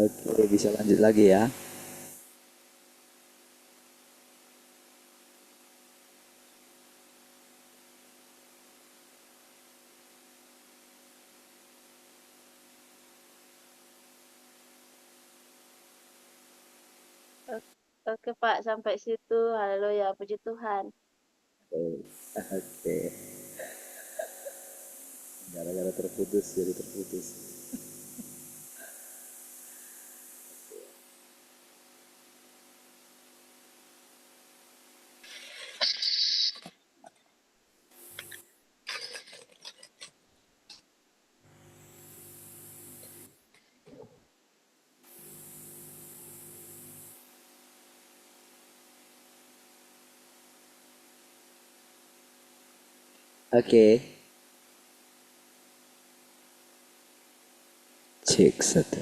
Oke, bisa lanjut lagi ya. Oke Pak, sampai situ. Haleluya, puji Tuhan. Oke, gara-gara terputus jadi terputus. Oke, cek satu.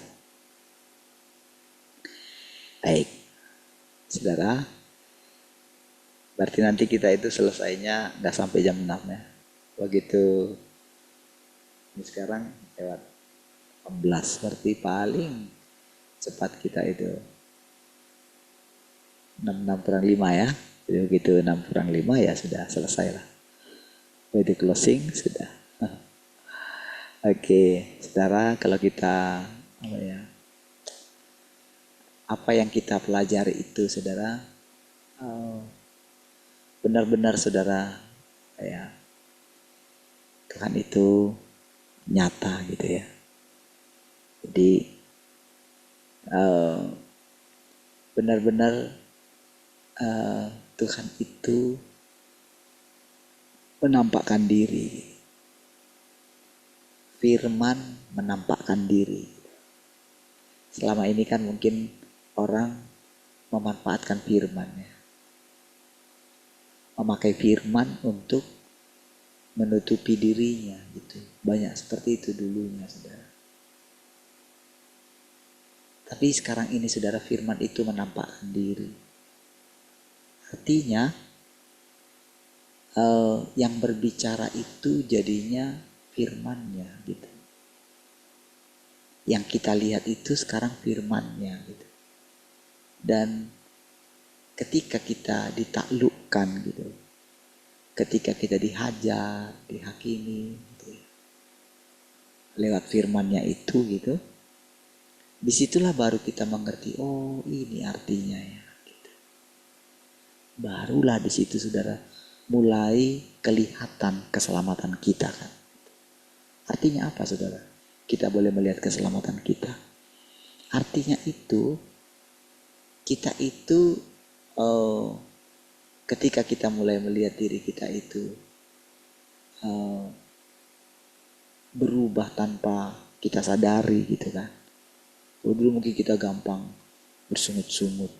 Baik, saudara. Berarti nanti kita itu selesainya nggak sampai jam 6 ya. Begitu ini sekarang lewat 14, berarti paling cepat kita itu 6 kurang 5 ya. Jadi begitu 6 kurang 5 ya sudah selesai lah. Begitu closing sudah. Oke, saudara, kalau kita apa yang kita pelajari itu, saudara, benar-benar saudara ya Tuhan itu nyata gitu ya. Jadi benar-benar Tuhan itu menampakkan diri. Firman menampakkan diri. Selama ini kan mungkin orang memanfaatkan firman ya. Memakai firman untuk menutupi dirinya gitu. Banyak seperti itu dulunya, saudara. Tapi sekarang ini saudara, firman itu menampakkan diri. Artinya yang berbicara itu jadinya firmannya gitu. Yang kita lihat itu sekarang firmannya gitu. Dan ketika kita ditaklukkan gitu, ketika kita dihajar, dihakimi gitu ya, lewat firmannya itu gitu, disitulah baru kita mengerti, oh ini artinya ya. Gitu. Barulah di situ saudara mulai kelihatan keselamatan kita kan. Artinya apa saudara? Kita boleh melihat keselamatan kita. Artinya itu kita itu ketika kita mulai melihat diri kita itu berubah tanpa kita sadari gitu kan. Dulu mungkin kita gampang bersungut-sungut,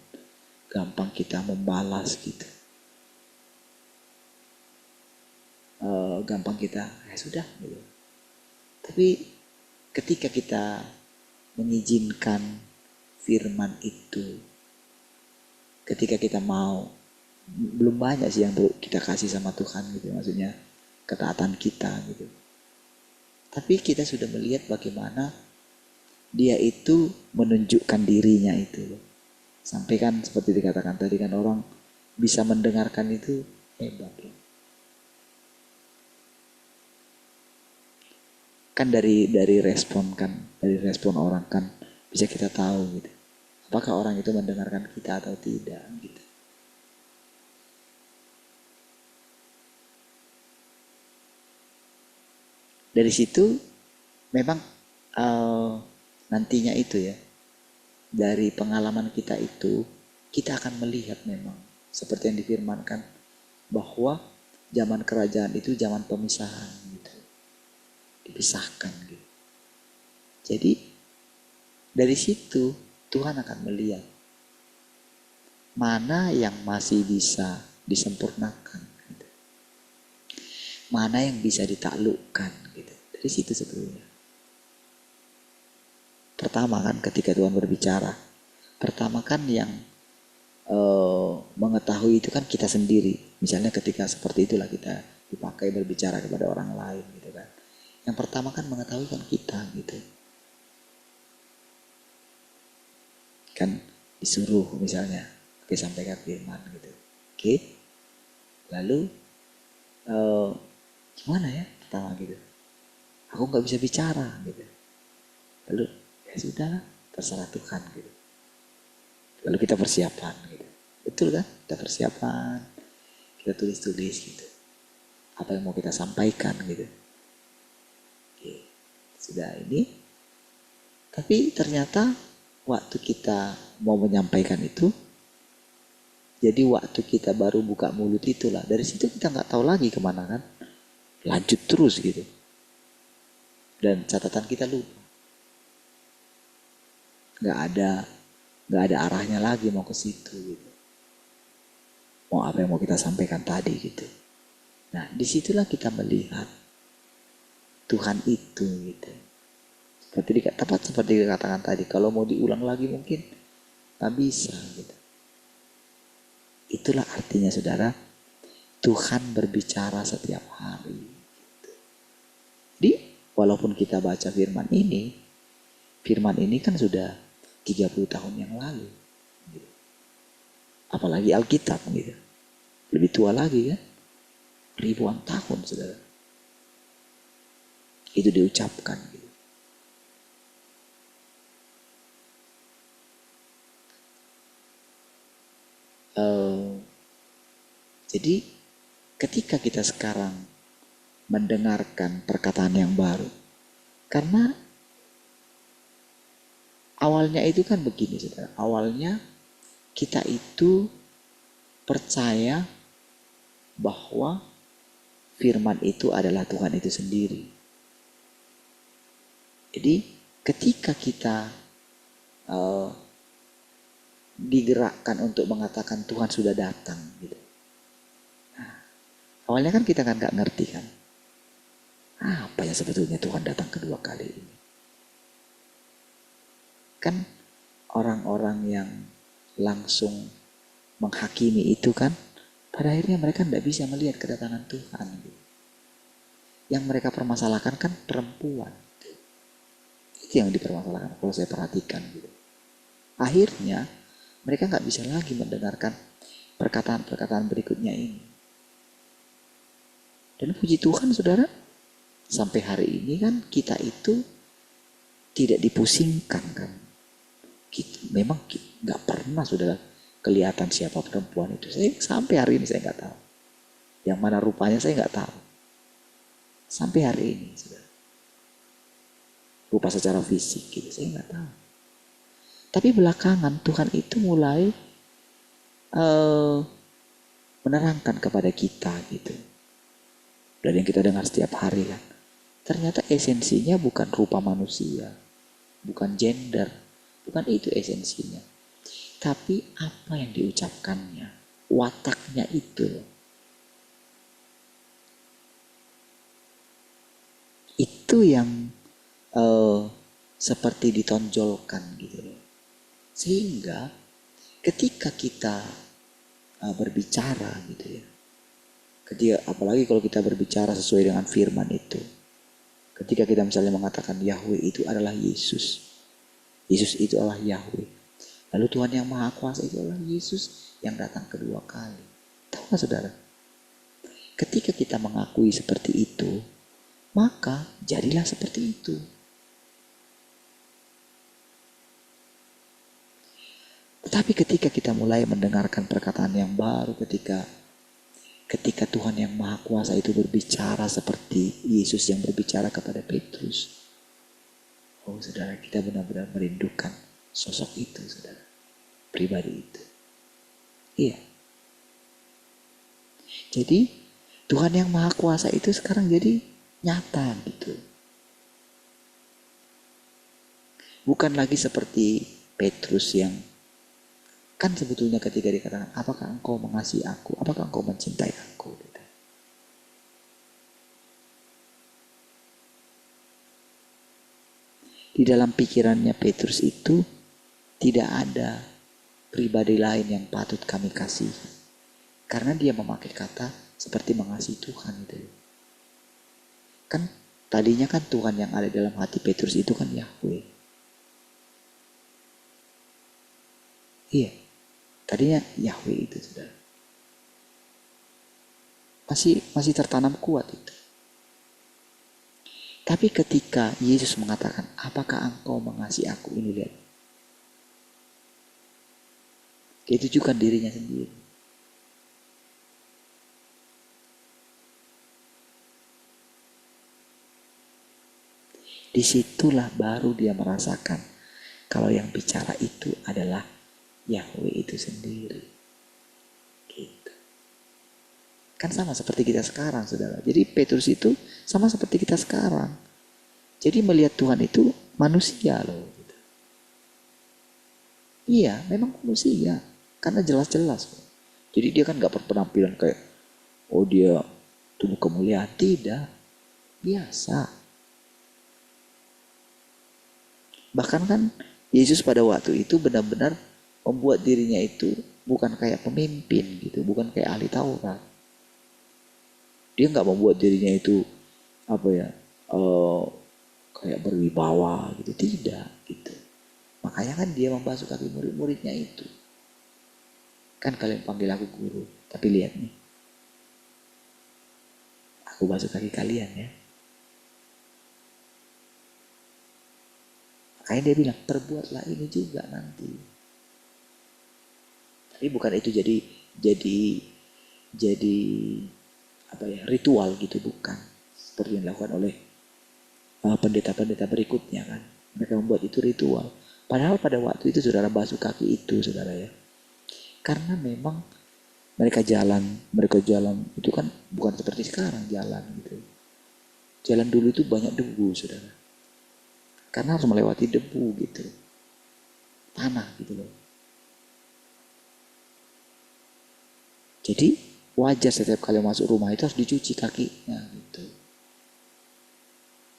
gampang kita membalas gitu. Gampang kita, ya sudah gitu. Tapi ketika kita mengizinkan firman itu, ketika kita mau, belum banyak sih yang kita kasih sama Tuhan gitu, maksudnya ketaatan kita gitu. Tapi kita sudah melihat bagaimana dia itu menunjukkan dirinya itu loh. Sampai kan seperti dikatakan tadi kan orang bisa mendengarkan itu hebat loh. Kan dari respon kan, dari respon orang kan bisa kita tahu gitu. Apakah orang itu mendengarkan kita atau tidak gitu. Dari situ memang nantinya itu ya, dari pengalaman kita itu kita akan melihat memang seperti yang difirmankan bahwa zaman kerajaan itu zaman pemisahan gitu, dipisahkan gitu. Jadi dari situ Tuhan akan melihat mana yang masih bisa disempurnakan gitu. Mana yang bisa ditaklukkan gitu. Dari situ sebetulnya. Pertama kan ketika Tuhan berbicara, pertama kan yang mengetahui itu kan kita sendiri. Misalnya ketika seperti itulah kita dipakai berbicara kepada orang lain gitu kan. Yang pertama kan mengetahui kan kita gitu. Kan disuruh misalnya, oke sampaikan firman gitu. Oke, lalu gimana ya pertama gitu, aku nggak bisa bicara gitu. Lalu ya sudah, terserah Tuhan gitu. Lalu kita persiapan gitu, betul kan? Kita persiapan, kita tulis-tulis gitu, apa yang mau kita sampaikan gitu. Oke, sudah ini. Tapi ternyata waktu kita mau menyampaikan itu, jadi waktu kita baru buka mulut itulah, dari situ kita nggak tahu lagi kemana kan, lanjut terus gitu. Dan catatan kita lupa, nggak ada arahnya lagi mau ke situ gitu. Mau apa yang mau kita sampaikan tadi gitu. Nah disitulah kita melihat Tuhan itu gitu. Tepat seperti dikatakan tadi, kalau mau diulang lagi mungkin nggak bisa gitu. Itulah artinya saudara, Tuhan berbicara setiap hari gitu. Jadi walaupun kita baca firman ini kan sudah 30 tahun yang lalu gitu. Apalagi Alkitab gitu, lebih tua lagi kan, ribuan tahun saudara itu diucapkan gitu. Jadi ketika kita sekarang mendengarkan perkataan yang baru, karena awalnya itu kan begini saudara, awalnya kita itu percaya bahwa firman itu adalah Tuhan itu sendiri. Jadi ketika kita digerakkan untuk mengatakan Tuhan sudah datang gitu. Nah, awalnya kan kita kan nggak ngerti kan, apa ya sebetulnya Tuhan datang kedua kali ini. Kan orang-orang yang langsung menghakimi itu kan, pada akhirnya mereka tidak bisa melihat kedatangan Tuhan gitu. Yang mereka permasalahkan kan perempuan. Itu yang dipermasalahkan kalau saya perhatikan gitu. Akhirnya mereka nggak bisa lagi mendengarkan perkataan-perkataan berikutnya ini. Dan puji Tuhan saudara, sampai hari ini kan kita itu tidak dipusingkan kan. Memang nggak pernah saudara kelihatan siapa perempuan itu. Saya sampai hari ini saya nggak tahu. Yang mana rupanya saya nggak tahu. Sampai hari ini saudara. Rupa secara fisik gitu saya nggak tahu. Tapi belakangan Tuhan itu mulai menerangkan kepada kita gitu. Dari yang kita dengar setiap hari kan. Ternyata esensinya bukan rupa manusia. Bukan gender. Bukan itu esensinya. Tapi apa yang diucapkannya. Wataknya itu. Itu yang seperti ditonjolkan gitu loh. Sehingga ketika kita berbicara gitu ya, apalagi kalau kita berbicara sesuai dengan firman itu, ketika kita misalnya mengatakan Yahweh itu adalah Yesus, Yesus itu adalah Yahweh, lalu Tuhan yang Maha Kuasa itu adalah Yesus yang datang kedua kali. Tahu gak saudara? Ketika kita mengakui seperti itu, maka jadilah seperti itu. Tetapi ketika kita mulai mendengarkan perkataan yang baru, ketika Tuhan yang Maha Kuasa itu berbicara seperti Yesus yang berbicara kepada Petrus, oh saudara, kita benar-benar merindukan sosok itu saudara, pribadi itu. Iya. Jadi Tuhan yang Maha Kuasa itu sekarang jadi nyata gitu. Bukan lagi seperti Petrus yang kan sebetulnya ketika dikatakan, apakah engkau mengasihi aku? Apakah engkau mencintai aku? Gitu. Di dalam pikirannya Petrus itu tidak ada pribadi lain yang patut kami kasih. Karena dia memakai kata seperti mengasihi Tuhan itu. Kan tadinya kan Tuhan yang ada dalam hati Petrus itu kan Yahweh. Iya, tadinya Yahweh itu saudara. Masih tertanam kuat itu. Tapi ketika Yesus mengatakan, apakah engkau mengasihi aku? Ini lihat. Dia tujukan dirinya sendiri. Disitulah baru dia merasakan kalau yang bicara itu adalah Yahweh itu sendiri. Gitu. Kan sama seperti kita sekarang, saudara. Jadi Petrus itu sama seperti kita sekarang. Jadi melihat Tuhan itu manusia loh. Gitu. Iya, memang manusia. Karena jelas-jelas. Jadi dia kan gak berpenampilan kayak, oh dia tubuh kemuliaan. Tidak. Biasa. Bahkan kan Yesus pada waktu itu benar-benar membuat dirinya itu bukan kayak pemimpin gitu, bukan kayak ahli Taurat. Dia nggak membuat dirinya itu apa ya, kayak berwibawa gitu, tidak gitu. Makanya kan dia membasuh kaki murid-muridnya itu. Kan kalian panggil aku guru, tapi lihat nih, aku basuh kaki kalian ya. Makanya dia bilang, perbuatlah ini juga nanti. Tapi bukan itu jadi apa ya, ritual gitu, bukan. Seperti yang dilakukan oleh pendeta-pendeta berikutnya kan. Mereka membuat itu ritual. Padahal pada waktu itu saudara basuh kaki itu saudara ya. Karena memang mereka jalan itu kan bukan seperti sekarang jalan gitu. Jalan dulu itu banyak debu saudara. Karena harus melewati debu gitu. Tanah gitu loh. Jadi wajar setiap kali masuk rumah itu harus dicuci kakinya gitu.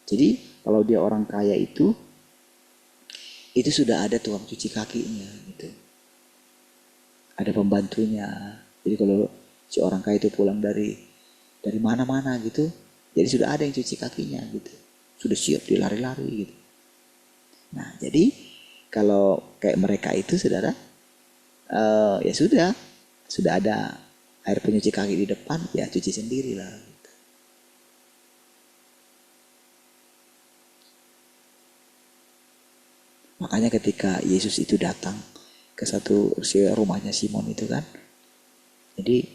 Jadi kalau dia orang kaya itu sudah ada tukang cuci kakinya gitu. Ada pembantunya. Jadi kalau si orang kaya itu pulang dari mana-mana gitu, jadi sudah ada yang cuci kakinya gitu. Sudah siap dia lari-lari gitu. Nah jadi kalau kayak mereka itu saudara, ya sudah ada air pencuci kaki di depan, ya cuci sendiri lah. Gitu. Makanya ketika Yesus itu datang ke satu rumahnya Simon itu kan, jadi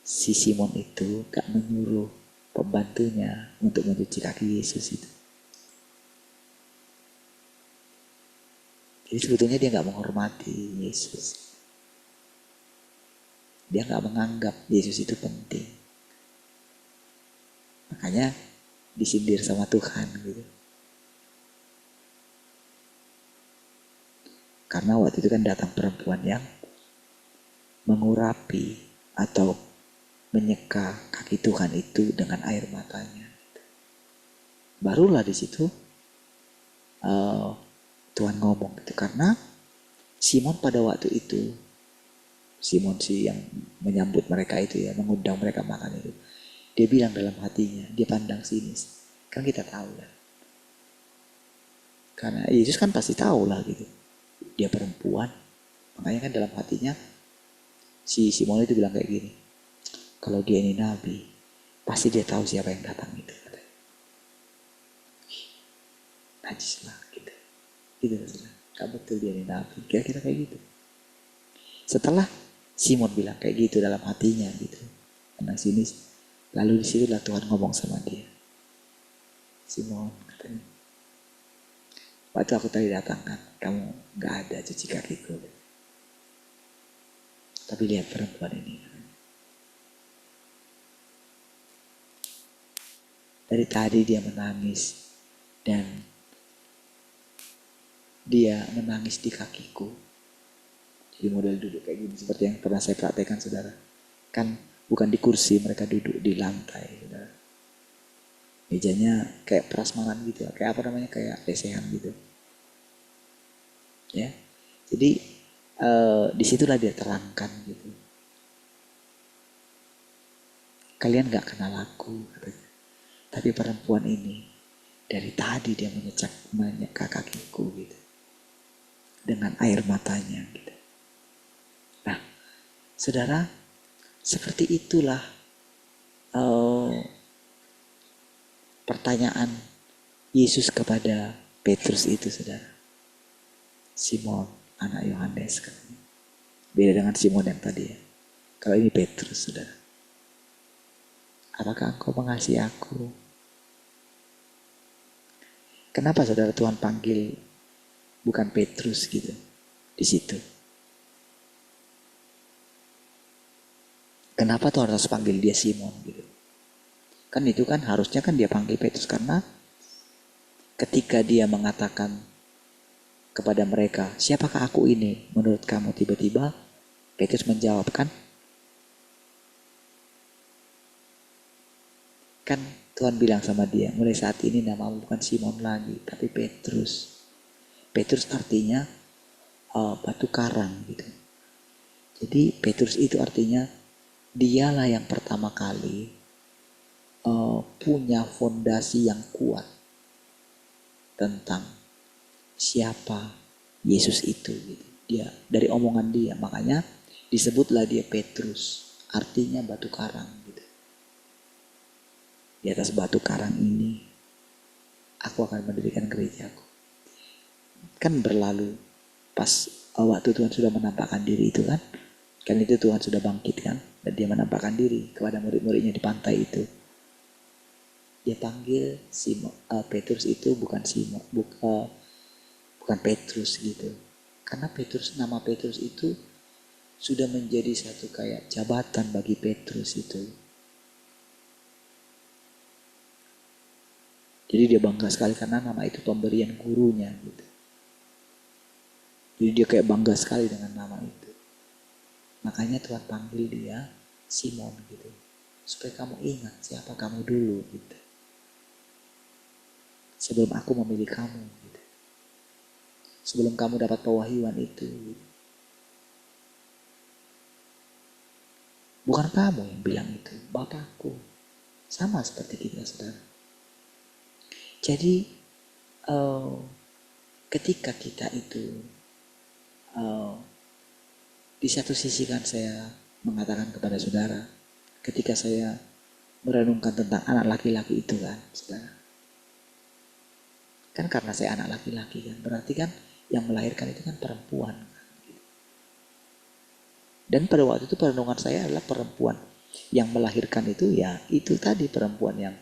si Simon itu gak menyuruh pembantunya untuk mencuci kaki Yesus itu. Jadi sebetulnya dia gak menghormati Yesus. Dia gak menganggap Yesus itu penting. Makanya disindir sama Tuhan gitu. Karena waktu itu kan datang perempuan yang mengurapi atau menyeka kaki Tuhan itu dengan air matanya. Barulah di situ Tuhan ngomong gitu. Karena Simon pada waktu itu, Simon si yang menyambut mereka itu ya, mengundang mereka makan itu, dia bilang dalam hatinya, dia pandang sini. Kan kita tahu lah. Karena Yesus kan pasti tahu lah gitu. Dia perempuan. Makanya kan dalam hatinya si Simon itu bilang kayak gini. Kalau dia ini nabi, pasti dia tahu siapa yang datang itu. Najis lah gitu. Gitu saudara. Gak betul dia ini nabi. Kira-kira kayak gitu. Setelah Simon bilang kayak gitu dalam hatinya gitu. Karena sini, lalu disitulah Tuhan ngomong sama dia. Simon katanya, waktu aku tadi datang kan, kamu gak ada cuci kakiku. Tapi lihat perempuan ini. Dari tadi dia menangis. Dan dia menangis di kakiku. Jadi model duduk kayak gini. Seperti yang pernah saya praktekkan saudara. Kan bukan di kursi, mereka duduk di lantai saudara. Mejanya kayak prasmanan gitu. Kayak apa namanya, kayak lesehan gitu. Ya, jadi disitulah dia terangkan gitu. Kalian gak kenal aku katanya. Tapi perempuan ini dari tadi dia menyeka kakiku gitu. dengan air matanya. Gitu. Nah, saudara, seperti itulah pertanyaan Yesus kepada Petrus itu, saudara. Simon, anak Yohanes, katanya. Beda dengan Simon yang tadi ya. Kalau ini Petrus, saudara. Apakah engkau mengasihi aku? Kenapa saudara Tuhan panggil bukan Petrus gitu di situ? Kenapa Tuhan harus panggil dia Simon gitu? Kan itu kan harusnya kan dia panggil Petrus karena ketika dia mengatakan kepada mereka, siapakah aku ini menurut kamu? Tiba-tiba Petrus menjawab kan Tuhan bilang sama dia, mulai saat ini namamu bukan Simon lagi, tapi Petrus. Petrus artinya batu karang gitu. Jadi Petrus itu artinya dialah yang pertama kali punya fondasi yang kuat tentang siapa Yesus itu. Gitu. Dia dari omongan dia, makanya disebutlah dia Petrus, artinya batu karang. Gitu. Di atas batu karang ini aku akan mendirikan gerejaku. Kan berlalu pas waktu Tuhan sudah menampakkan diri itu kan itu Tuhan sudah bangkit kan, dan dia menampakkan diri kepada murid-muridnya di pantai itu. Dia panggil Petrus itu bukan Simon, bukan Petrus gitu, karena nama Petrus itu sudah menjadi satu kayak jabatan bagi Petrus itu. Jadi dia bangga sekali karena nama itu pemberian gurunya gitu. Jadi dia kayak bangga sekali dengan nama itu. Makanya Tuhan panggil dia Simon gitu. Supaya kamu ingat siapa kamu dulu gitu. Sebelum aku memilih kamu gitu. Sebelum kamu dapat pewahyuan itu gitu. Bukan kamu yang bilang itu, Bapakku. Sama seperti kita, saudara. Jadi ketika kita itu di satu sisi kan saya mengatakan kepada saudara, ketika saya merenungkan tentang anak laki-laki itu kan, saudara. Kan karena saya anak laki-laki kan, berarti kan yang melahirkan itu kan perempuan. Kan, gitu. Dan pada waktu itu perenungan saya adalah perempuan yang melahirkan itu ya itu tadi perempuan yang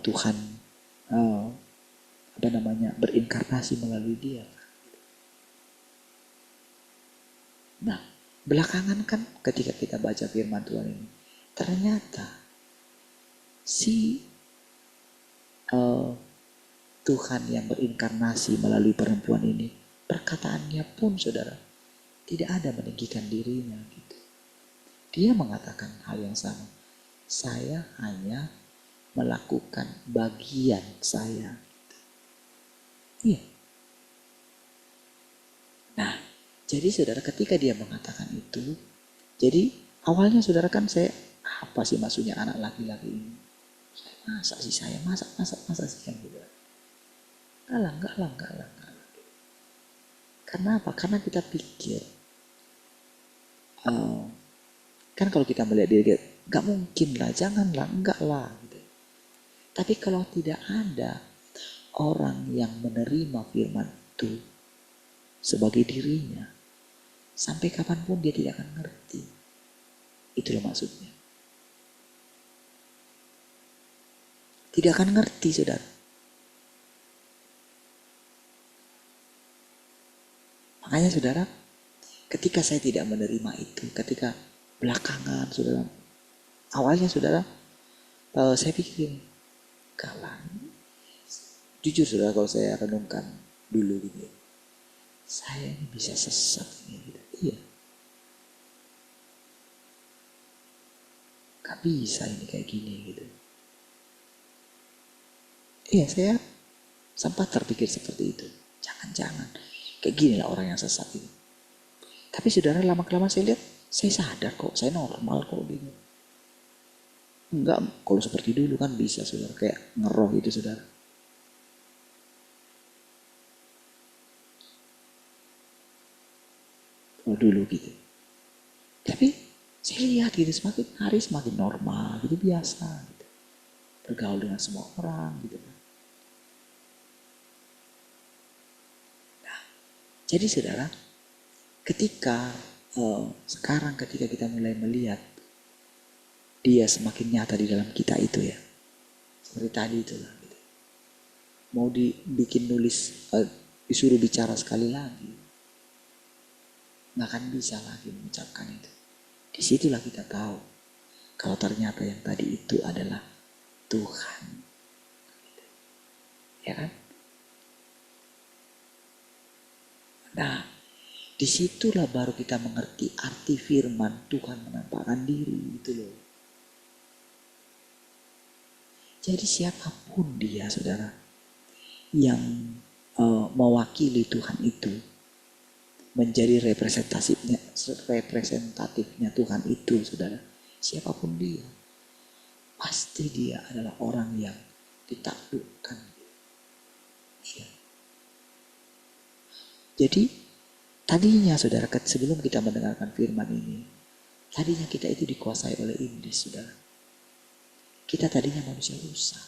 Tuhan berinkarnasi melalui dia. Nah, belakangan kan ketika kita baca firman Tuhan ini, ternyata si Tuhan yang berinkarnasi melalui perempuan ini, perkataannya pun saudara, tidak ada meninggikan dirinya gitu. Dia mengatakan hal yang sama. Saya hanya melakukan bagian saya. Iya. Nah, jadi saudara ketika dia mengatakan itu, jadi awalnya saudara kan saya, apa sih maksudnya anak laki-laki ini? Masa sih saya, masa sih kan gitu. Enggak lah. Karena apa? Karena kita pikir, kan kalau kita melihat diri kita, enggak mungkin lah, janganlah, enggak lah. Gitu. Tapi kalau tidak ada orang yang menerima firman itu sebagai dirinya, sampai kapanpun dia tidak akan ngerti. Itulah maksudnya. Tidak akan ngerti, saudara. Makanya saudara, ketika saya tidak menerima itu, ketika belakangan saudara, awalnya saudara, saya pikir, kalah. Jujur saudara, kalau saya renungkan dulu gitu, saya ini bisa sesat ini gitu. Iya. Gak bisa ini kayak gini gitu. Iya, saya sempat terpikir seperti itu. Jangan-jangan kayak gini lah orang yang sesat ini. Tapi saudara, lama-kelamaan saya lihat, saya sadar kok, saya normal kok gitu. Enggak, kalau seperti dulu kan bisa saudara, kayak ngeroh itu saudara. dulu gitu. Tapi saya lihat gitu semakin hari semakin normal gitu, biasa gitu. Bergaul dengan semua orang gitu. Nah, jadi saudara, ketika sekarang ketika kita mulai melihat dia semakin nyata di dalam kita itu ya, seperti tadi itulah gitu. Mau dibikin nulis, disuruh bicara sekali lagi, nggak akan bisa lagi mengucapkan itu. Disitulah kita tahu kalau ternyata yang tadi itu adalah Tuhan, ya kan? Nah, disitulah baru kita mengerti arti firman Tuhan menampakkan diri itu loh. Jadi siapapun dia saudara yang mewakili Tuhan itu, menjadi representatifnya Tuhan itu saudara, siapapun dia, pasti dia adalah orang yang ditaklukkan. Ya. Jadi tadinya saudara, sebelum kita mendengarkan firman ini, tadinya kita itu dikuasai oleh iblis saudara. Kita tadinya manusia rusak.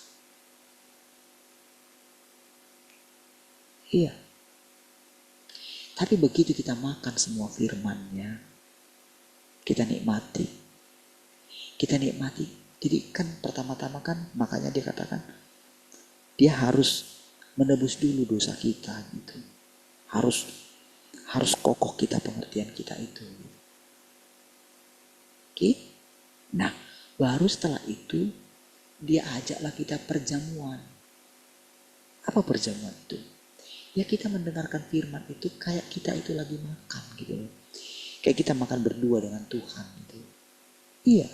Iya. Tapi begitu kita makan semua firman-Nya, kita nikmati. Kita nikmati. Jadi kan pertama-tama kan makanya dia katakan dia harus menebus dulu dosa kita gitu. Harus kokoh kita pengertian kita itu. Oke? Nah, baru setelah itu dia ajaklah kita perjamuan. Apa perjamuan itu? Ya kita mendengarkan firman itu kayak kita itu lagi makan gitu loh. Kayak kita makan berdua dengan Tuhan gitu. Iya.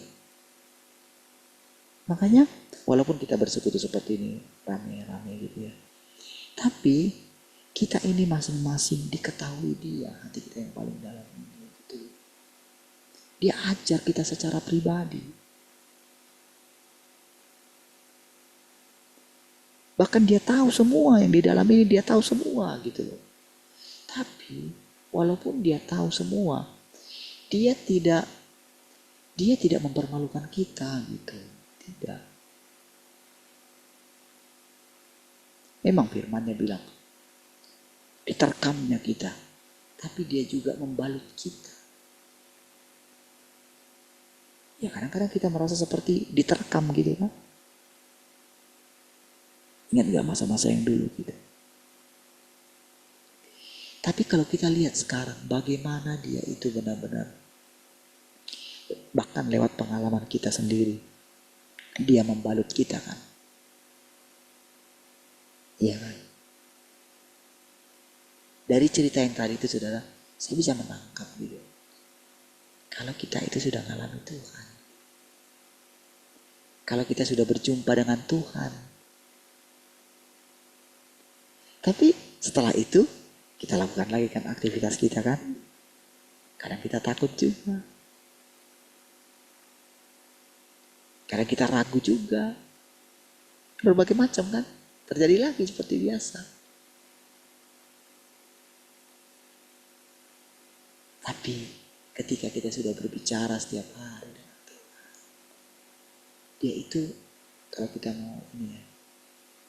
Makanya walaupun kita bersekutu seperti ini rame-rame gitu ya, tapi kita ini masing-masing diketahui dia, hati kita yang paling dalam gitu. Dia ajar kita secara pribadi. Bahkan dia tahu semua yang di dalam ini, dia tahu semua gitu loh. Tapi walaupun dia tahu semua, dia tidak mempermalukan kita gitu. Tidak. Memang firman-Nya bilang diterkamnya kita, tapi dia juga membalut kita. Ya kadang-kadang kita merasa seperti diterkam gitu kan. Ingat gak masa-masa yang dulu gitu. Tapi kalau kita lihat sekarang bagaimana dia itu benar-benar, bahkan lewat pengalaman kita sendiri, dia membalut kita kan. Iya kan. Dari cerita yang tadi itu saudara, saya bisa menangkap gitu. Kalau kita itu sudah mengalami Tuhan, kalau kita sudah berjumpa dengan Tuhan, tapi setelah itu kita lakukan lagi kan aktivitas kita kan. Kadang kita takut juga, kadang kita ragu juga, berbagai macam kan terjadi lagi seperti biasa. Tapi ketika kita sudah berbicara setiap hari dengan Tuhan, dia itu kalau kita mau ini ya,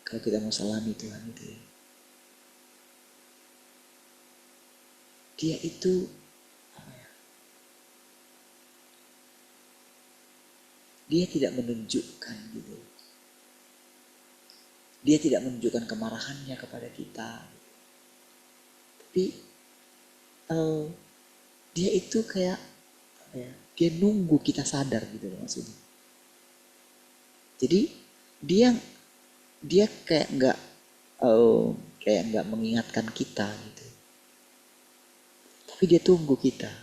kalau kita mau salami Tuhan itu ya, dia itu apa ya? Dia tidak menunjukkan gitu. Dia tidak menunjukkan kemarahannya kepada kita. Tapi dia itu kayak apa ya? Dia nunggu kita sadar gitu loh maksudnya. Jadi dia kayak nggak mengingatkan kita gitu. Tapi dia tunggu kita.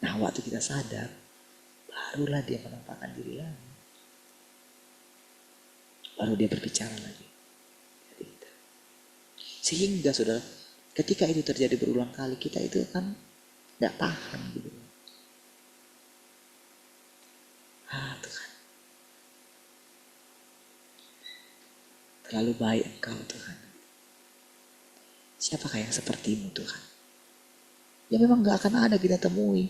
Nah waktu kita sadar, barulah dia menampakkan diri lagi. Baru dia berbicara lagi. Sehingga saudara, ketika itu terjadi berulang kali, kita itu kan nggak tahan gitu. Tuhan, terlalu baik Engkau Tuhan. Siapakah yang sepertimu Tuhan? ya memang gak akan ada kita temui.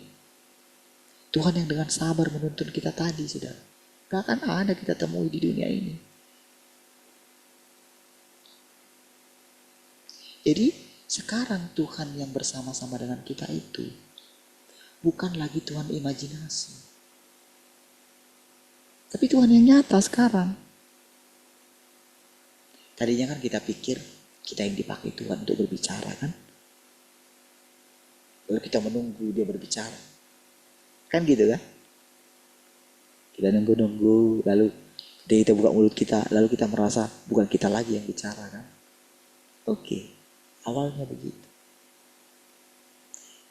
Tuhan yang dengan sabar menuntun kita tadi, saudara. Gak akan ada kita temui di dunia ini. Jadi sekarang Tuhan yang bersama-sama dengan kita itu bukan lagi Tuhan imajinasi, tapi Tuhan yang nyata sekarang. Tadinya kan kita pikir kita yang dipakai Tuhan untuk berbicara kan. Lalu kita menunggu dia berbicara. Kan gitu kan? Kita nunggu-nunggu, lalu dia kita buka mulut kita, lalu kita merasa bukan kita lagi yang bicara kan. Oke, awalnya begitu.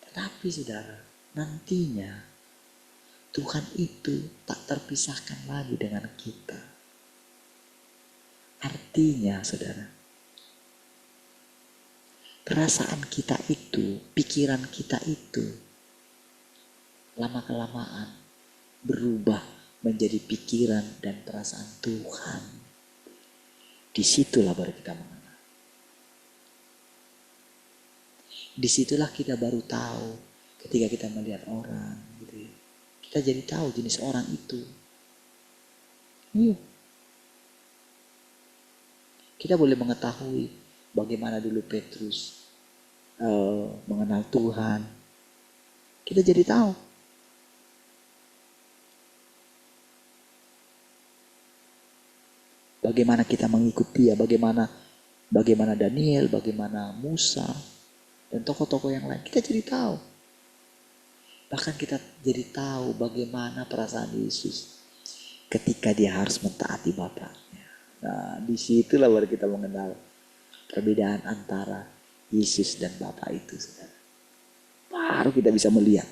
Tetapi saudara, nantinya Tuhan itu tak terpisahkan lagi dengan kita. Artinya saudara, perasaan kita itu, pikiran kita itu, lama-kelamaan berubah menjadi pikiran dan perasaan Tuhan. Disitulah baru kita mengenal. Disitulah kita baru tahu ketika kita melihat orang gitu ya. Kita jadi tahu jenis orang itu. Iya. Kita boleh mengetahui bagaimana dulu Petrus mengenal Tuhan. Kita jadi tahu. Bagaimana kita mengikuti dia, bagaimana Daniel, bagaimana Musa, dan tokoh-tokoh yang lain. Kita jadi tahu. Bahkan kita jadi tahu bagaimana perasaan Yesus ketika dia harus mentaati Bapaknya. Nah, disitulah baru kita mengenal perbedaan antara Yesus dan Bapa itu, saudara. Baru kita bisa melihat.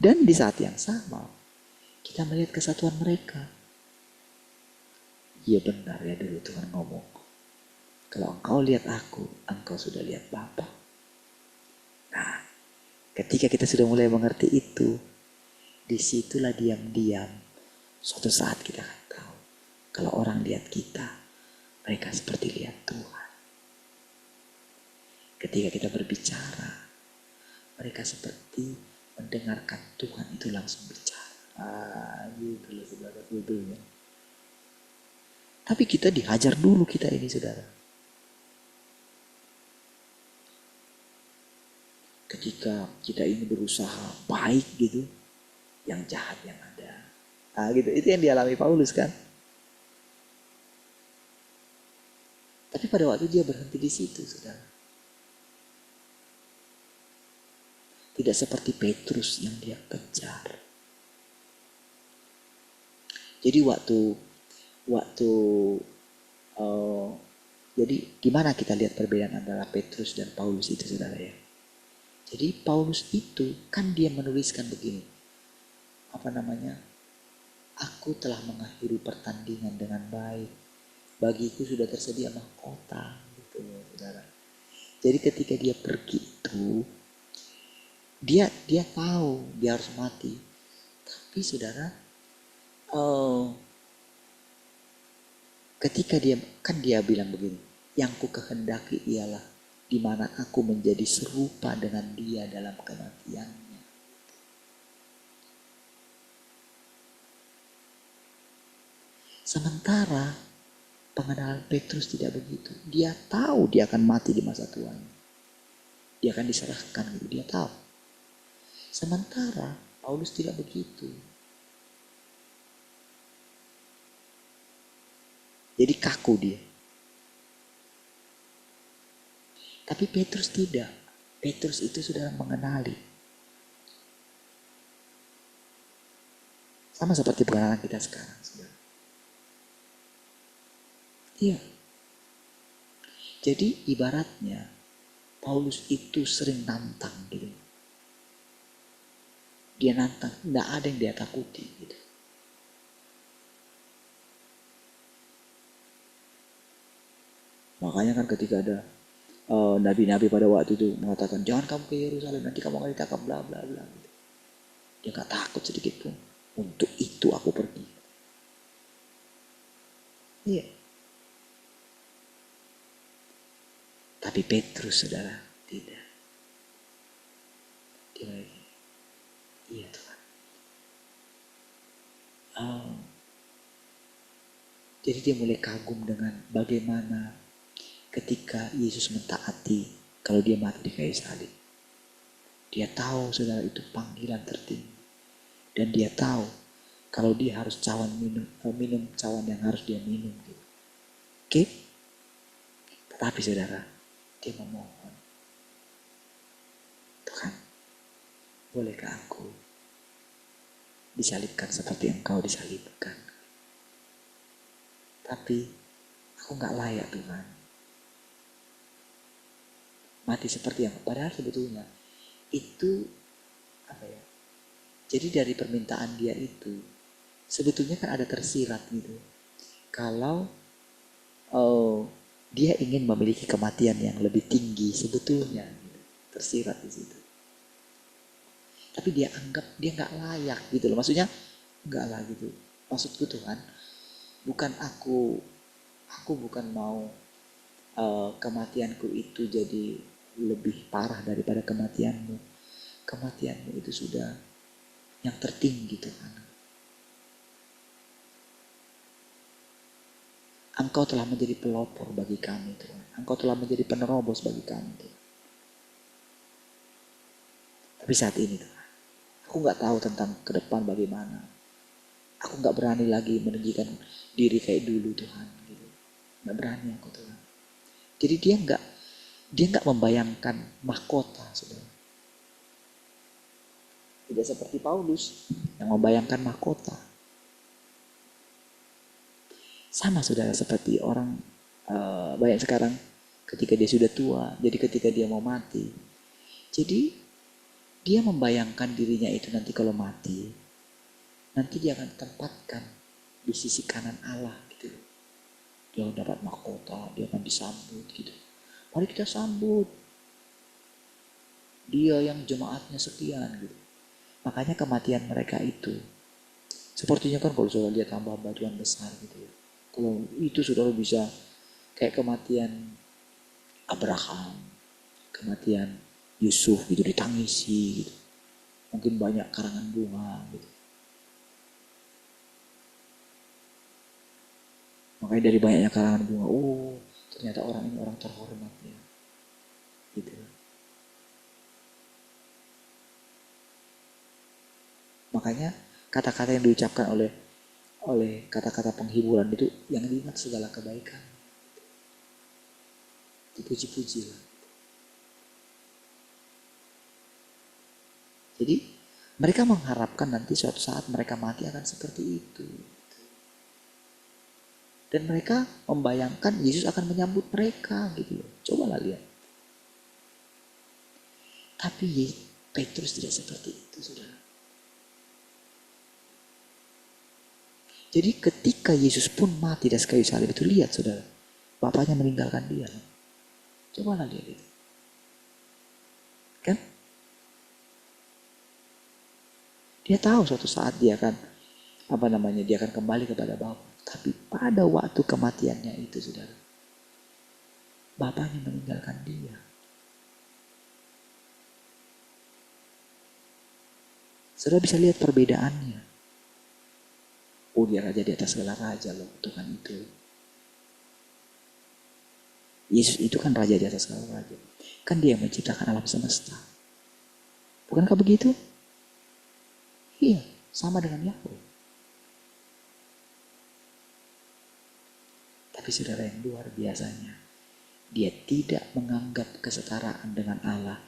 Dan di saat yang sama, kita melihat kesatuan mereka. Iya benar ya dulu Tuhan ngomong. Kalau engkau lihat aku, engkau sudah lihat Bapa. Nah, ketika kita sudah mulai mengerti itu, disitulah diam-diam suatu saat kita akan tahu. Kalau orang lihat kita, mereka seperti lihat Tuhan. Ketika kita berbicara, mereka seperti mendengarkan Tuhan itu langsung bicara. Gitu loh saudara, sebetulnya. Tapi kita dihajar dulu kita ini saudara. Ketika kita ini berusaha baik gitu, yang jahat yang ada. Nah gitu, itu yang dialami Paulus kan. Tapi pada waktu dia berhenti di situ saudara. Tidak seperti Petrus yang dia kejar. Jadi jadi gimana kita lihat perbedaan antara Petrus dan Paulus itu saudara ya. Jadi Paulus itu kan dia menuliskan begini. Aku telah mengakhiri pertandingan dengan baik. Bagiku sudah tersedia mahkota gitu saudara. Jadi ketika dia pergi itu dia tahu dia harus mati. Tapi saudara ketika dia bilang begini, yang ku kehendaki ialah di mana aku menjadi serupa dengan dia dalam kematiannya. Sementara pengenalan Petrus tidak begitu. Dia tahu dia akan mati di masa tuanya. Dia akan diserahkan gitu, dia tahu. Sementara Paulus tidak begitu. Jadi kaku dia. Tapi Petrus tidak. Petrus itu sudah mengenali. Sama seperti pengenalan kita sekarang. Iya. Jadi ibaratnya Paulus itu sering nantang gitu. Dia nantang, tidak ada yang dia takuti gitu. Makanya kan ketika ada nabi-nabi pada waktu itu mengatakan jangan kamu ke Yerusalem, nanti kamu akan ditangkap bla bla bla. Dia gak takut sedikit pun. Untuk itu aku pergi. Iya. Tapi Petrus, saudara, tidak. Dia lagi, iya Tuhan. Jadi dia mulai kagum dengan bagaimana ketika Yesus mentaati kalau dia mati di kayu salib. Dia tahu, saudara, itu panggilan tertinggi. Dan dia tahu kalau dia harus minum cawan yang harus dia minum. Gitu. Oke? Tetapi saudara, dia memohon, Tuhan, bolehkah aku disalibkan seperti engkau disalibkan? Tapi aku gak layak, Tuhan. Mati seperti yang, padahal sebetulnya itu apa ya? Jadi dari permintaan dia itu sebetulnya kan ada tersirat gitu. Kalau dia ingin memiliki kematian yang lebih tinggi sebetulnya gitu. Tersirat di situ. Tapi dia anggap dia nggak layak gitu loh. Maksudnya nggak lah gitu. Maksudku Tuhan, bukan aku bukan mau kematianku itu jadi lebih parah daripada kematianmu. Kematianmu itu sudah yang tertinggi Tuhan. Engkau telah menjadi pelopor bagi kami Tuhan. Engkau telah menjadi penerobos bagi kami Tuhan. Tapi saat ini Tuhan, aku gak tahu tentang ke depan bagaimana. Aku gak berani lagi meninggikan diri kayak dulu Tuhan. Gitu. Gak berani aku Tuhan. Jadi dia gak membayangkan mahkota saudara. Tidak seperti Paulus yang membayangkan mahkota. Sama saudara seperti orang banyak sekarang ketika dia sudah tua, jadi ketika dia mau mati. Jadi dia membayangkan dirinya itu nanti kalau mati, nanti dia akan ditempatkan di sisi kanan Allah gitu. Dia dapat mahkota, dia akan disambut gitu. Mari kita sambut dia yang jemaatnya sekian gitu. Makanya kematian mereka itu sepertinya kan kalau saudara lihat tambah batuan besar gitu ya. Kalau itu saudara bisa kayak kematian Abraham, kematian Yusuf gitu ditangisi gitu. Mungkin banyak karangan bunga gitu. Makanya dari banyaknya karangan bunga, ternyata orang ini orang terhormat ya. Gitu. Makanya kata-kata yang diucapkan oleh kata-kata penghiburan itu yang diingat segala kebaikan. Dipuji-puji lah. Jadi mereka mengharapkan nanti suatu saat mereka mati akan seperti itu. Dan mereka membayangkan Yesus akan menyambut mereka gitu loh. Cobalah lihat. Tapi Petrus tidak seperti itu, saudara. Jadi ketika Yesus pun mati di kayu salib itu, lihat saudara, Bapaknya meninggalkan dia. Cobalah lihat itu. Kan? Dia tahu suatu saat dia akan dia akan kembali kepada Bapa. Tapi pada waktu kematiannya itu, saudara, Bapaknya meninggalkan dia. Saudara bisa lihat perbedaannya. Oh, dia raja di atas segala raja loh, Tuhan itu. Yesus itu kan raja di atas segala raja. Kan dia yang menciptakan alam semesta. Bukankah begitu? Iya, sama dengan Yahweh. Tapi saudara yang luar biasanya, dia tidak menganggap kesetaraan dengan Allah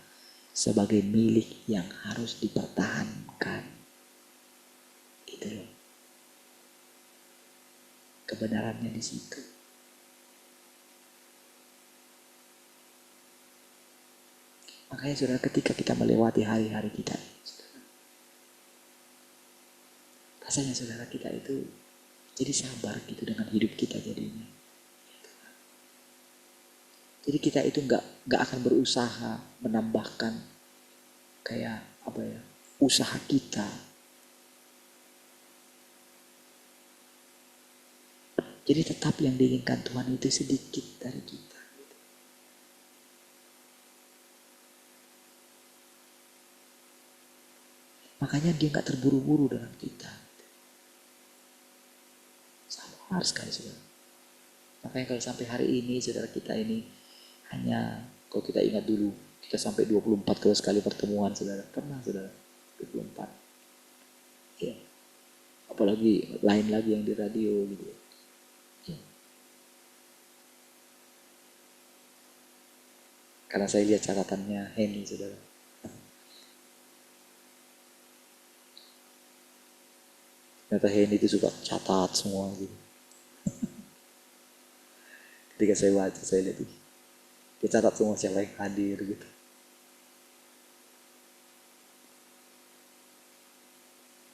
sebagai milik yang harus dipertahankan. Itu loh. Kebenarannya di situ. Makanya saudara, ketika kita melewati hari-hari kita, rasanya saudara kita itu jadi sabar gitu dengan hidup kita jadinya. Jadi kita itu nggak akan berusaha menambahkan kayak usaha kita. Jadi tetap yang diinginkan Tuhan itu sedikit dari kita. Makanya dia nggak terburu-buru dengan kita. Sabar sekali saudara. Makanya kalau sampai hari ini saudara kita ini hanya, kalau kita ingat dulu, kita sampai 24 kali sekali pertemuan saudara. Pernah saudara? 24. Ya. Apalagi lain lagi yang di radio gitu. Ya. Karena saya lihat catatannya Henny saudara. Ternyata Henny itu suka catat semua gitu. Ketika saya baca, saya lihat itu. Dia catat semua siapa yang hadir gitu.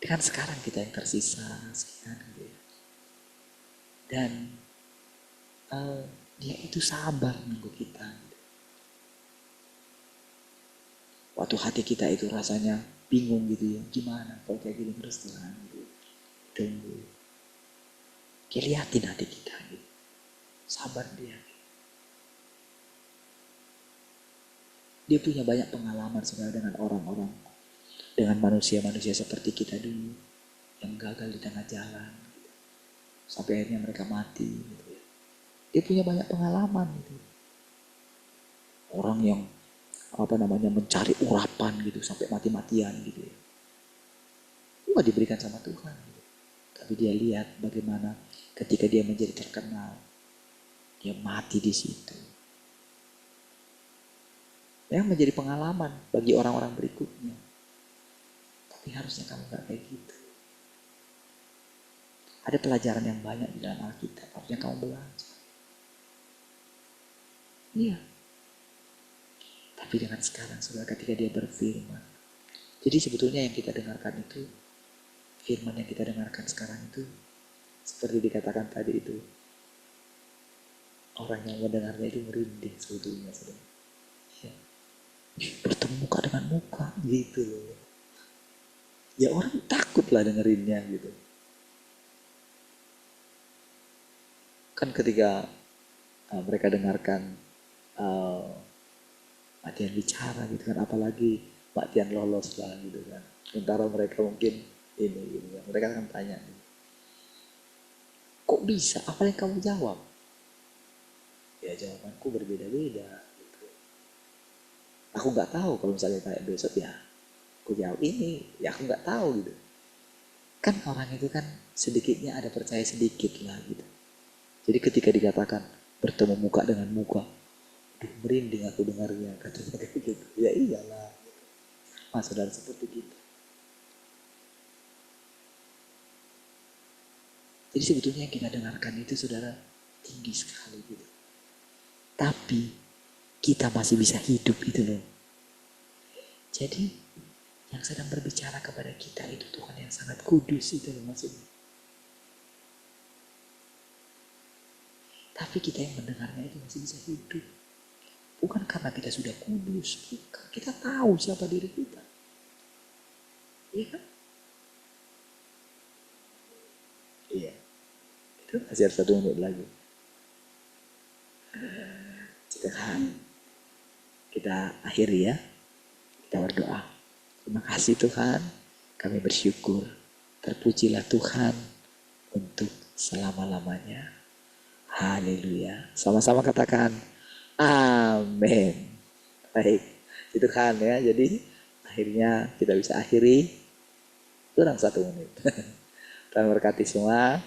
Dengan sekarang kita yang tersisa, gitu ya. Dan dia itu sabar nunggu kita. Gitu. Waktu hati kita itu rasanya bingung gitu ya, gimana kalau kayak gini terus Tuhan gitu. Tunggu. Dia liatin hati kita gitu. Sabar dia. Dia punya banyak pengalaman saudara dengan orang-orang, dengan manusia-manusia seperti kita dulu yang gagal di tengah jalan gitu. Sampai akhirnya mereka mati gitu ya. Dia punya banyak pengalaman gitu. Orang yang mencari urapan gitu sampai mati-matian gitu ya. Itu gak diberikan sama Tuhan gitu. Tapi dia lihat bagaimana ketika dia menjadi terkenal, dia mati di situ. Yang menjadi pengalaman bagi orang-orang berikutnya. Tapi harusnya kamu gak kayak gitu. Ada pelajaran yang banyak di dalam Alkitab, harusnya kamu belajar. Iya. Tapi dengan sekarang, saudara, ketika dia berfirman. Jadi sebetulnya yang kita dengarkan itu, firman yang kita dengarkan sekarang itu, seperti dikatakan tadi itu, orang yang mendengarnya itu merinding sebetulnya, saudara. Ya. Bertemu muka dengan muka, gitu loh. Ya orang takut lah dengerinnya gitu. Kan ketika mereka dengarkan Matian bicara gitu kan, apalagi Matian lolos lah gitu kan. Sementara mereka mungkin ini gitu kan. Mereka akan tanya, kok bisa? Apa yang kamu jawab? Ya jawabanku berbeda-beda gitu. Aku nggak tahu kalau misalnya kayak besok ya aku jawab ini, ya aku nggak tahu gitu. Kan orang itu kan sedikitnya ada percaya sedikit lah gitu. Jadi ketika dikatakan bertemu muka dengan muka, merinding aku dengarnya, katanya kayak gitu. Ya iyalah. Mas saudara seperti gitu. Jadi sebetulnya yang kita dengarkan itu saudara tinggi sekali gitu. Tapi kita masih bisa hidup itu loh. Jadi yang sedang berbicara kepada kita itu Tuhan yang sangat kudus itu loh maksudnya. Tapi kita yang mendengarnya itu masih bisa hidup. Bukan karena kita sudah kudus, bukan. Kita tahu siapa diri kita. Iya kan? Iya. Itu masih ada 1 menit lagi. Tuhan, kita akhiri ya. Kita berdoa. Terima kasih Tuhan, kami bersyukur. Terpujilah Tuhan untuk selama-lamanya. Haleluya. Sama-sama katakan amin. Baik, itu kan ya. Jadi akhirnya kita bisa akhiri kurang 1 menit. Tuhan berkati semua.